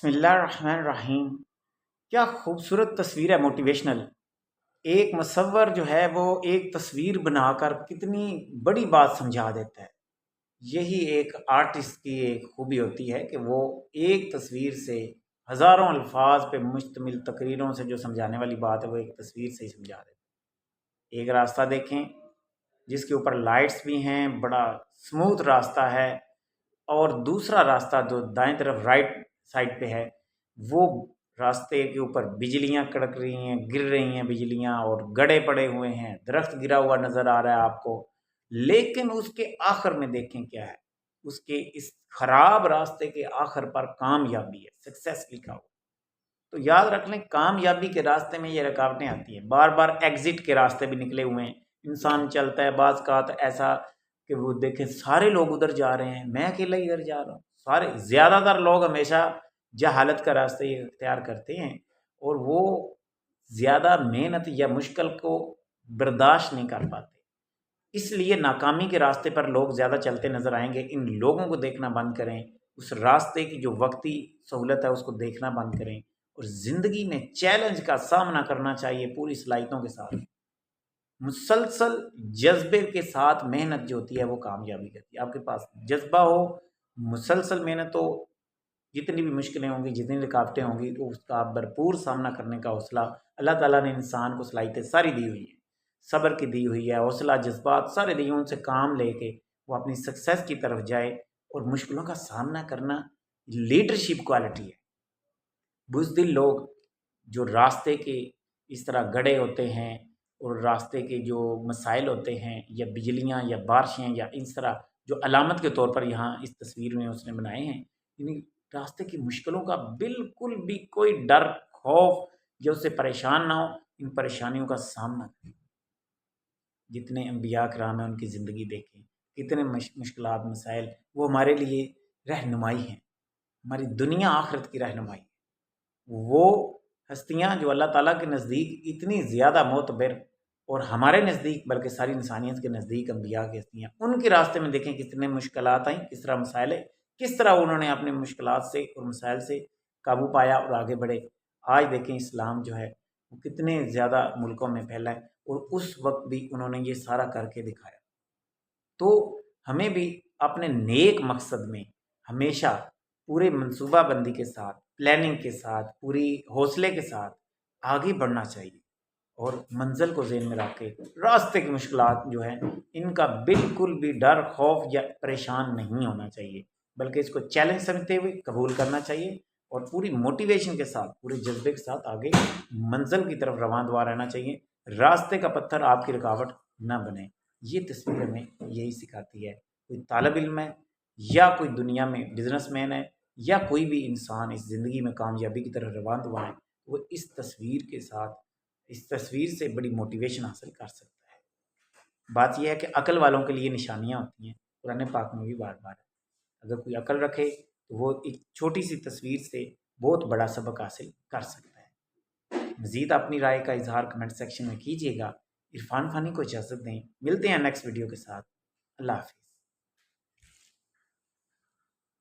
बिस्मिल्लाहिर्रहमानिर्रहीम। क्या खूबसूरत तस्वीर है मोटिवेशनल। एक मुसव्वर जो है वो एक तस्वीर बनाकर कितनी बड़ी बात समझा देता है। यही एक आर्टिस्ट की एक खूबी होती है कि वो एक तस्वीर से हज़ारों अल्फाज पे मुश्तमिल तकरीरों से जो समझाने वाली बात है वो एक तस्वीर से ही समझा देता है। एक रास्ता देखें जिसके ऊपर लाइट्स भी हैं, बड़ा स्मूथ रास्ता है, और दूसरा रास्ता जो दाएं तरफ राइट साइड पे है वो रास्ते के ऊपर बिजलियां कड़क रही हैं, गिर रही हैं बिजलियां, और गड़े पड़े हुए हैं, दरख्त गिरा हुआ नजर आ रहा है आपको। लेकिन उसके आखिर में देखें क्या है, उसके इस खराब रास्ते के आखिर पर कामयाबी है, सक्सेस लिखा हुआ। तो याद रख लें, कामयाबी के रास्ते में ये रुकावटें आती हैं, बार बार एग्जिट के रास्ते भी निकले हुए हैं। इंसान चलता है, बाज का तो ऐसा कि वो देखें सारे लोग उधर जा रहे हैं, मैं अकेला इधर जा रहा हूँ। सारे ज़्यादातर लोग हमेशा जहालत का रास्ता ये इख्तियार करते हैं, और वो ज़्यादा मेहनत या मुश्किल को बर्दाश्त नहीं कर पाते। इसलिए नाकामी के रास्ते पर लोग ज़्यादा चलते नज़र आएंगे। इन लोगों को देखना बंद करें, उस रास्ते की जो वक्ती सहूलत है उसको देखना बंद करें, और ज़िंदगी में चैलेंज का सामना करना चाहिए पूरी सलाहियतों के साथ। मुसलसल जज्बे के साथ मेहनत जो होती है वो कामयाबी करती है। आपके पास जज्बा हो, मुसलसल मेहनत हो, जितनी भी मुश्किलें होंगी, जितनी रुकावटें होंगी, तो उसका आप भरपूर सामना करने का हौसला, अल्लाह ताला ने इंसान को सलाहियतें सारी दी हुई हैं, सब्र की दी हुई है, हौसला, जज्बात सारे दिए, उनसे काम लेके वो अपनी सक्सेस की तरफ जाए। और मुश्किलों का सामना करना लीडरशिप क्वालिटी है। बुज़दिल लोग जो रास्ते के इस तरह गड़े होते हैं, और रास्ते के जो मसाइल होते हैं, या बिजलियाँ या बारिशें या इस तरह जो अलामत के तौर पर यहाँ इस तस्वीर में उसने बनाए हैं, यानी रास्ते की मुश्किलों का बिल्कुल भी कोई डर, खौफ या उससे परेशान ना हो, इन परेशानियों का सामना करें। जितने अम्बिया कराम हैं उनकी ज़िंदगी देखें, कितने मुश्किलात, मसाइल, वो हमारे लिए रहनुमाई हैं, हमारी दुनिया आखिरत की रहनुमाई। वो हस्तियाँ जो अल्लाह ताला के नज़दीक इतनी ज़्यादा मोतबर, और हमारे नज़दीक बल्कि सारी इंसानियत के नज़दीक अम्बिया की हस्तियाँ, उनके रास्ते में देखें कितने मुश्किलात आई, किस तरह मसाइल, किस तरह उन्होंने अपने मुश्किलात से और मसाइल से काबू पाया और आगे बढ़े। आज देखें इस्लाम जो है वो कितने ज़्यादा मुल्कों में फैला है, और उस वक्त भी उन्होंने ये सारा करके दिखाया। तो हमें भी अपने नेक मकसद में हमेशा पूरे मनसूबाबंदी के साथ, प्लानिंग के साथ, पूरी हौसले के साथ आगे बढ़ना चाहिए, और मंजिल को ज़हन में रख के रास्ते की मुश्किलात जो हैं इनका बिल्कुल भी डर, खौफ या परेशान नहीं होना चाहिए, बल्कि इसको चैलेंज समझते हुए कबूल करना चाहिए, और पूरी मोटिवेशन के साथ, पूरे जज्बे के साथ आगे मंजिल की तरफ रवां दुआ रहना चाहिए। रास्ते का पत्थर आपकी रुकावट ना बने। ये तस्वीर हमें यही सिखाती है। कोई तालिब इल्म है, या कोई दुनिया में बिजनेसमैन है, या कोई भी इंसान इस ज़िंदगी में कामयाबी की तरफ रवां दुआ है, वो इस तस्वीर के साथ, इस तस्वीर से बड़ी मोटिवेशन हासिल कर सकता है। बात यह है कि अकल वालों के लिए निशानियाँ होती हैं, कुरान पाक में भी बार बार है। अगर कोई अकल रखे तो वो एक छोटी सी तस्वीर से बहुत बड़ा सबक हासिल कर सकता है। मज़ीद अपनी राय का इजहार कमेंट सेक्शन में कीजिएगा। इरफान फ़ानी को इजाज़त दें, मिलते हैं नेक्स्ट वीडियो के साथ। अल्लाह हाफ़िज़।